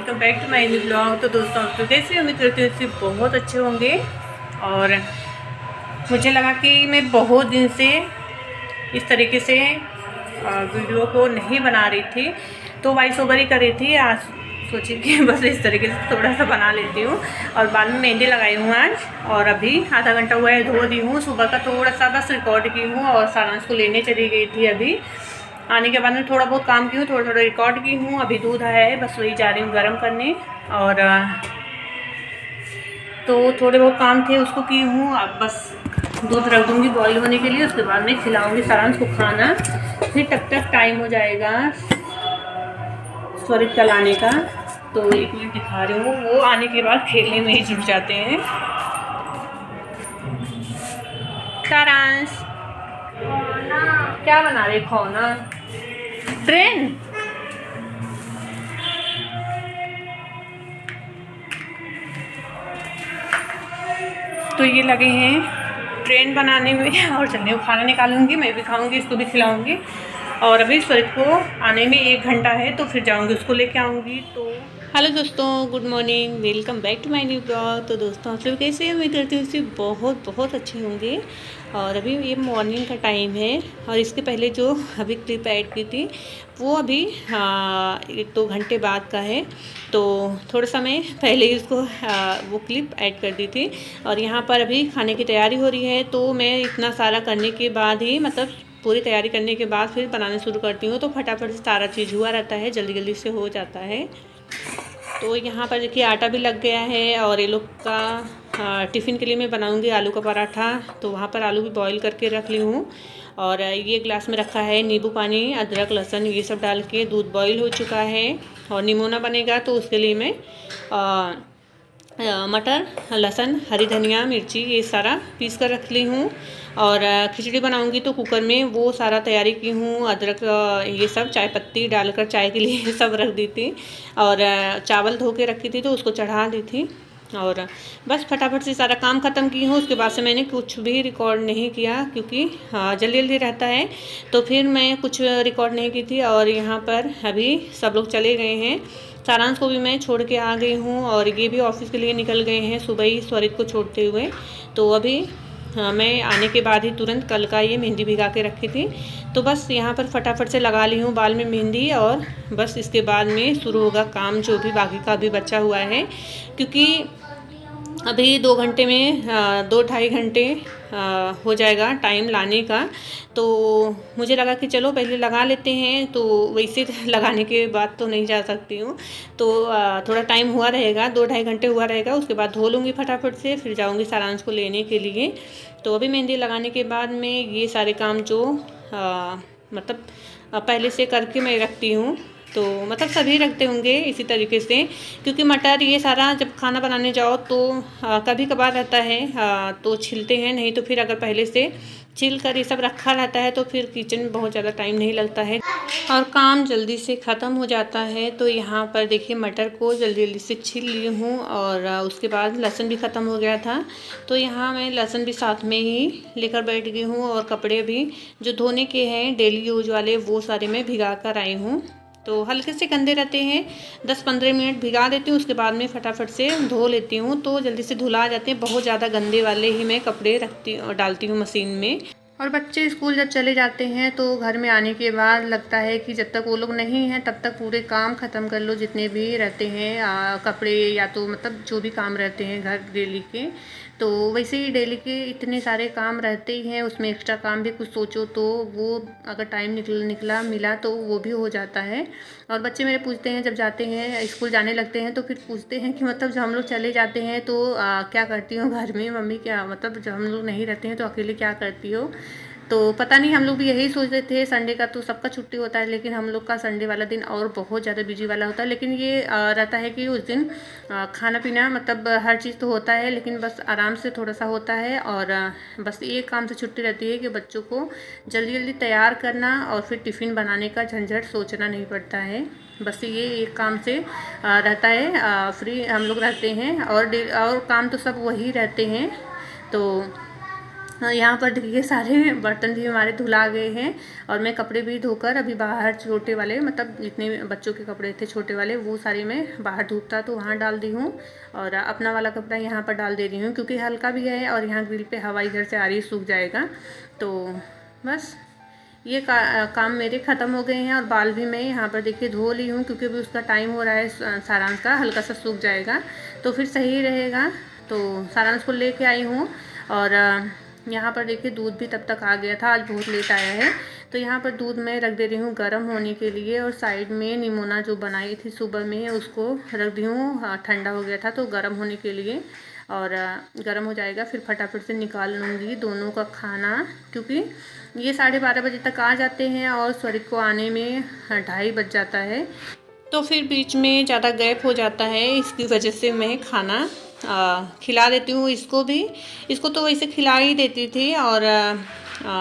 Welcome back to my new blog. तो दोस्तों आप तो कैसे उम्मीद करती हूँ इससे बहुत अच्छे होंगे। और मुझे लगा कि मैं बहुत दिन से इस तरीके से वीडियो को नहीं बना रही थी, तो वॉइस ओवर ही कर रही थी। आज सोची कि बस इस तरीके से थोड़ा सा बना लेती हूँ। और बाल में मेहंदी लगाई हूँ आज, और अभी आधा घंटा हुआ है धो दी हूँ। सुबह का थोड़ा सा बस रिकॉर्ड की हूँ और सारांश को लेने चली गई थी। अभी आने के बाद में थोड़ा बहुत काम की हूँ, थोड़ा थोड़ा रिकॉर्ड की हूँ। अभी दूध आया है, बस वही जा रही हूँ गर्म करने। और तो थोड़े बहुत काम थे उसको की हूँ। अब बस दूध रख दूँगी बॉईल होने के लिए, उसके बाद में खिलाऊँगी सारांश को खाना। फिर तब तक टाइम हो जाएगा स्वरित का लाने का। तो एक मिनट दिखा रही हूँ, वो आने के बाद खेलने में ही जुट जाते हैं। सारांश क्या बना रहे? खौना ट्रेन। तो ये लगे हैं ट्रेन बनाने में, और चलने को खाना निकालूंगी, मैं भी खाऊंगी, इसको भी खिलाऊंगी। और अभी स्वरित को आने में 1 घंटा है, तो फिर जाऊंगी उसको लेके आऊंगी। तो हेलो दोस्तों, good morning, welcome back to my new blog. तो दोस्तों आप लोग कैसे हैं? उम्मीद करती हूँ इससे बहुत बहुत अच्छे होंगे। और अभी ये मॉर्निंग का टाइम है, और इसके पहले जो अभी क्लिप ऐड की थी वो अभी 1-2 घंटे बाद का है। तो थोड़ा समय पहले ही उसको वो क्लिप ऐड कर दी थी। और यहाँ पर अभी खाने की तैयारी हो रही है, तो मैं इतना सारा करने के बाद ही, मतलब पूरी तैयारी करने के बाद फिर बनाना शुरू करती हूँ। तो फटाफट से सारा चीज़ हुआ रहता है, जल्दी जल्दी से हो जाता है। तो यहाँ पर देखिए आटा भी लग गया है, और ये लोग का टिफ़िन के लिए मैं बनाऊँगी आलू का पराठा। तो वहाँ पर आलू भी बॉईल करके रख ली हूँ। और ये ग्लास में रखा है नींबू पानी, अदरक लहसुन ये सब डाल के दूध बॉईल हो चुका है। और निमोना बनेगा, तो उसके लिए मैं मटर, लहसुन, हरी धनिया, मिर्ची ये सारा पीस कर रख ली हूँ। और खिचड़ी बनाऊंगी तो कुकर में वो सारा तैयारी की हूँ। अदरक ये सब चाय पत्ती डालकर चाय के लिए सब रख दी थी। और चावल धो के रखी थी, तो उसको चढ़ा दी थी। और बस फटाफट से सारा काम ख़त्म की हूँ। उसके बाद से मैंने कुछ भी रिकॉर्ड नहीं किया, क्योंकि जल्दी जल्दी रहता है, तो फिर मैं कुछ रिकॉर्ड नहीं की थी। और यहाँ पर अभी सब लोग चले गए हैं। सारांश को भी मैं छोड़ के आ गई हूँ, और ये भी ऑफिस के लिए निकल गए हैं सुबह ही स्वरित को छोड़ते हुए। तो अभी मैं आने के बाद ही तुरंत कल का ये मेहंदी भिगा के रखी थी। तो बस यहाँ पर फटाफट से लगा ली हूँ बाल में मेहंदी। और बस इसके बाद में शुरू होगा काम, जो भी बाकी का भी बचा हुआ है, क्योंकि अभी 2 घंटे में 2-2.5 घंटे हो जाएगा टाइम लाने का। तो मुझे लगा कि चलो पहले लगा लेते हैं, तो वैसे लगाने के बाद तो नहीं जा सकती हूँ। तो थोड़ा टाइम हुआ रहेगा, 2-2.5 घंटे हुआ रहेगा। उसके बाद धो लूँगी फटाफट से, फिर जाऊँगी सारांश को लेने के लिए। तो अभी मेहंदी लगाने के बाद में ये सारे काम जो मतलब पहले से करके मैं रखती हूँ, तो मतलब सभी रखते होंगे इसी तरीके से, क्योंकि मटर ये सारा जब खाना बनाने जाओ तो कभी कभार रहता है तो छिलते हैं, नहीं तो फिर अगर पहले से छिल कर ये सब रखा रहता है तो फिर किचन में बहुत ज़्यादा टाइम नहीं लगता है और काम जल्दी से ख़त्म हो जाता है। तो यहाँ पर देखिए मटर को जल्दी जल्दी से छील ली हूँ, और उसके बाद लहसुन भी ख़त्म हो गया था, तो यहाँ मैं लहसुन भी साथ में ही लेकर बैठ गई हूँ। और कपड़े भी जो धोने के हैं डेली यूज वाले, वो सारे मैं भिगा कर आई हूँ। तो हल्के से गंदे रहते हैं, 10-15 मिनट भिगा देती हूँ, उसके बाद में फटाफट से धो लेती हूँ, तो जल्दी से धुला जाते हैं। बहुत ज़्यादा गंदे वाले ही मैं कपड़े रखती और डालती हूँ मशीन में। और बच्चे स्कूल जब चले जाते हैं तो घर में आने के बाद लगता है कि जब तक वो लोग नहीं हैं तब तक पूरे काम ख़त्म कर लो, जितने भी रहते हैं कपड़े या तो मतलब जो भी काम रहते हैं घर डेली के। तो वैसे ही डेली के इतने सारे काम रहते ही हैं, उसमें एक्स्ट्रा काम भी कुछ सोचो तो वो अगर टाइम निकला मिला तो वो भी हो जाता है। और बच्चे मेरे पूछते हैं, जब जाते हैं स्कूल जाने लगते हैं तो फिर पूछते हैं कि मतलब जब हम लोग चले जाते हैं तो क्या करती हो घर में मम्मी, क्या मतलब जब हम लोग नहीं रहते हैं तो अकेले क्या करती हो। तो पता नहीं, हम लोग भी यही सोचते थे। संडे का तो सबका छुट्टी होता है, लेकिन हम लोग का संडे वाला दिन और बहुत ज़्यादा बिजी वाला होता है। लेकिन ये रहता है कि उस दिन खाना पीना मतलब हर चीज़ तो होता है, लेकिन बस आराम से थोड़ा सा होता है। और बस एक काम से छुट्टी रहती है कि बच्चों को जल्दी जल्दी तैयार करना, और फिर टिफ़िन बनाने का झंझट सोचना नहीं पड़ता है। बस ये एक काम से रहता है, फ्री हम लोग रहते हैं। और काम तो सब वही रहते हैं। तो यहाँ पर देखिए सारे बर्तन भी हमारे धुला गए हैं और मैं कपड़े भी धोकर अभी बाहर छोटे वाले, मतलब जितने बच्चों के कपड़े थे छोटे वाले, वो सारे मैं बाहर धूप था तो वहाँ डाल दी हूँ और अपना वाला कपड़ा यहाँ पर डाल दे रही हूँ क्योंकि हल्का भी है और यहाँ ग्रिल पे हवा इधर से आ रही, सूख जाएगा। तो बस ये काम मेरे ख़त्म हो गए हैं और बाल भी मैं यहाँ पर देखिए धो ली हूँ क्योंकि अभी उसका टाइम हो रहा है सारांश का, हल्का सा सूख जाएगा तो फिर सही रहेगा। तो सारांश को लेके आई हूँ और यहाँ पर देखिए दूध भी तब तक आ गया था, आज बहुत लेट आया है। तो यहाँ पर दूध मैं रख दे रही हूँ गर्म होने के लिए और साइड में निमोना जो बनाई थी सुबह में उसको रख दी हूँ, ठंडा हो गया था तो गर्म होने के लिए, और गर्म हो जाएगा फिर फटाफट से निकाल लूँगी दोनों का खाना, क्योंकि ये 12:30 बजे तक आ जाते हैं और स्वरित को आने में 2:30 बज जाता है। तो फिर बीच में ज़्यादा गैप हो जाता है, इसकी वजह से मैं खाना खिला देती हूँ इसको भी। इसको तो वैसे खिला ही देती थी और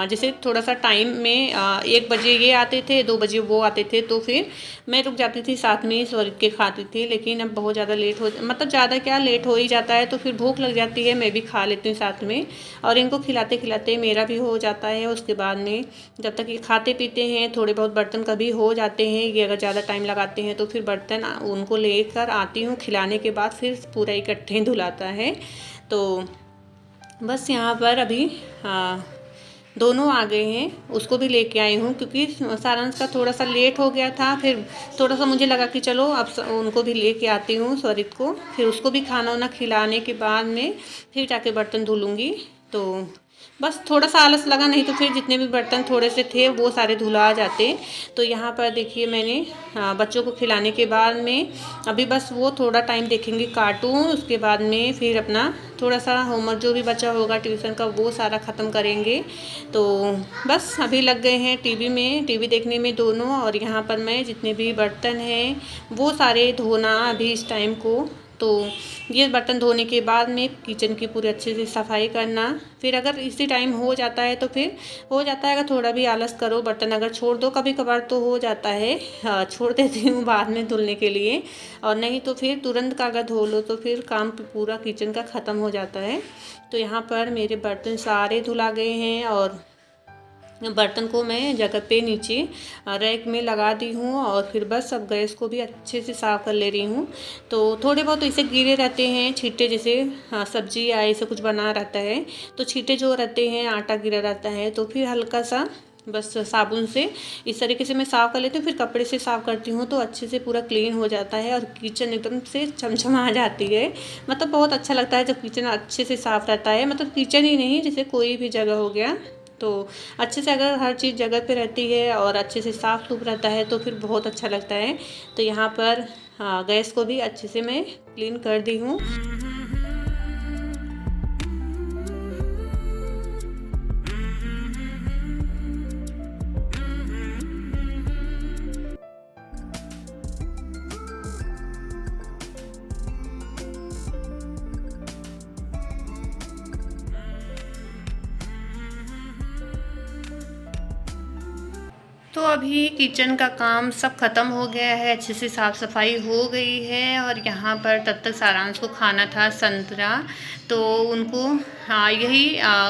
जैसे थोड़ा सा टाइम में 1 बजे ये आते थे, 2 बजे वो आते थे तो फिर मैं रुक जाती थी, साथ में स्वरित के खाती थी। लेकिन अब बहुत ज़्यादा लेट हो, मतलब ज़्यादा क्या लेट हो ही जाता है तो फिर भूख लग जाती है, मैं भी खा लेती हूँ साथ में और इनको खिलाते खिलाते मेरा भी हो जाता है। उसके बाद में जब तक ये खाते पीते हैं थोड़े बहुत बर्तन कभी हो जाते हैं, ये अगर ज़्यादा टाइम लगाते हैं तो फिर बर्तन उनको लेकर आती हूँ, खिलाने के बाद फिर पूरा इकट्ठे धुलाता है। तो बस यहाँ पर अभी दोनों आ गए हैं, उसको भी लेके आई हूँ क्योंकि सारांश का थोड़ा सा लेट हो गया था। फिर थोड़ा सा मुझे लगा कि चलो अब उनको भी लेके आती हूँ स्वरित को, फिर उसको भी खाना वाना खिलाने के बाद में फिर जाके बर्तन धुलूँगी। तो बस थोड़ा सा आलस लगा, नहीं तो फिर जितने भी बर्तन थोड़े से थे वो सारे धुला जाते। तो यहाँ पर देखिए मैंने बच्चों को खिलाने के बाद में अभी बस वो थोड़ा टाइम देखेंगे कार्टून, उसके बाद में फिर अपना थोड़ा सा होमवर्क जो भी बचा होगा ट्यूशन का वो सारा ख़त्म करेंगे। तो बस अभी लग गए हैं टीवी देखने में दोनों, और यहाँ पर मैं जितने भी बर्तन हैं वो सारे धोना अभी इस टाइम को। तो ये बर्तन धोने के बाद में किचन की पूरी अच्छे से सफाई करना, फिर अगर इसी टाइम हो जाता है तो फिर हो जाता है। अगर थोड़ा भी आलस करो, बर्तन अगर छोड़ दो कभी कभार तो हो जाता है, छोड़ देती हूँ बाद में धुलने के लिए, और नहीं तो फिर तुरंत का अगर धो लो तो फिर काम पूरा किचन का ख़त्म हो जाता है। तो यहाँ पर मेरे बर्तन सारे धुला गए हैं और बर्तन को मैं जगह पे नीचे रैक में लगा दी हूँ और फिर बस अब गैस को भी अच्छे से साफ़ कर ले रही हूँ। तो थोड़े बहुत ऐसे गिरे रहते हैं छींटे, जैसे सब्जी या ऐसे कुछ बना रहता है तो छींटे जो रहते हैं, आटा गिरा रहता है तो फिर हल्का सा बस साबुन से इस तरीके से मैं साफ़ कर लेती हूँ, फिर कपड़े से साफ़ करती हूँ तो अच्छे से पूरा क्लीन हो जाता है और किचन एकदम से चमचमा जाती है। मतलब बहुत अच्छा लगता है जब किचन अच्छे से साफ़ रहता है, मतलब किचन ही नहीं जैसे कोई भी जगह हो गया तो अच्छे से अगर हर चीज़ जगह पे रहती है और अच्छे से साफ़ सुफ रहता है तो फिर बहुत अच्छा लगता है। तो यहाँ पर गैस को भी अच्छे से मैं क्लीन कर दी हूँ। तो अभी किचन का काम सब ख़त्म हो गया है, अच्छे से साफ़ सफाई हो गई है और यहाँ पर तब तक सारांश को खाना था संतरा, तो उनको यही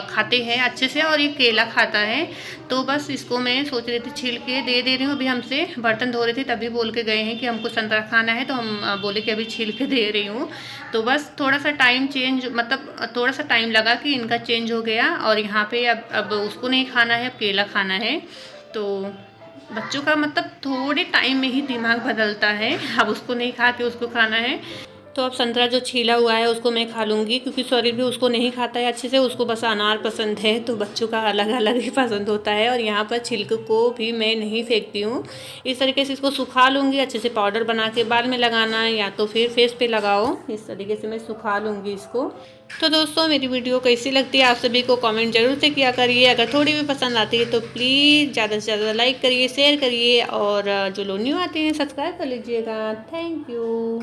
खाते हैं अच्छे से और ये केला खाता है। तो बस इसको मैं सोच रही थी छील के दे रही हूँ। अभी हमसे बर्तन धो रहे थे तभी बोल के गए हैं कि हमको संतरा खाना है, तो हम बोले कि अभी छील के दे रही हूँ। तो बस थोड़ा सा टाइम चेंज, मतलब थोड़ा सा टाइम लगा कि इनका चेंज हो गया और यहाँ पे अब उसको नहीं खाना है, अब केला खाना है। तो बच्चों का मतलब थोड़े टाइम में ही दिमाग बदलता है, अब उसको नहीं खा के उसको खाना है। तो अब संतरा जो छीला हुआ है उसको मैं खा लूँगी क्योंकि स्वरित भी उसको नहीं खाता है अच्छे से, उसको बस अनार पसंद है। तो बच्चों का अलग अलग ही पसंद होता है। और यहाँ पर छिलके को भी मैं नहीं फेंकती हूँ, इस तरीके से इसको सुखा लूँगी अच्छे से, पाउडर बना के बाल में लगाना या तो फिर फेस पे लगाओ, इस तरीके से मैं सुखा लूँगी इसको। तो दोस्तों मेरी वीडियो कैसी लगती है आप सभी को कमेंट जरूर से किया करिए। अगर थोड़ी भी पसंद आती है तो प्लीज़ ज़्यादा से ज़्यादा लाइक करिए, शेयर करिए और जो लोग न्यू आते हैं सब्सक्राइब कर लीजिएगा। Thank you.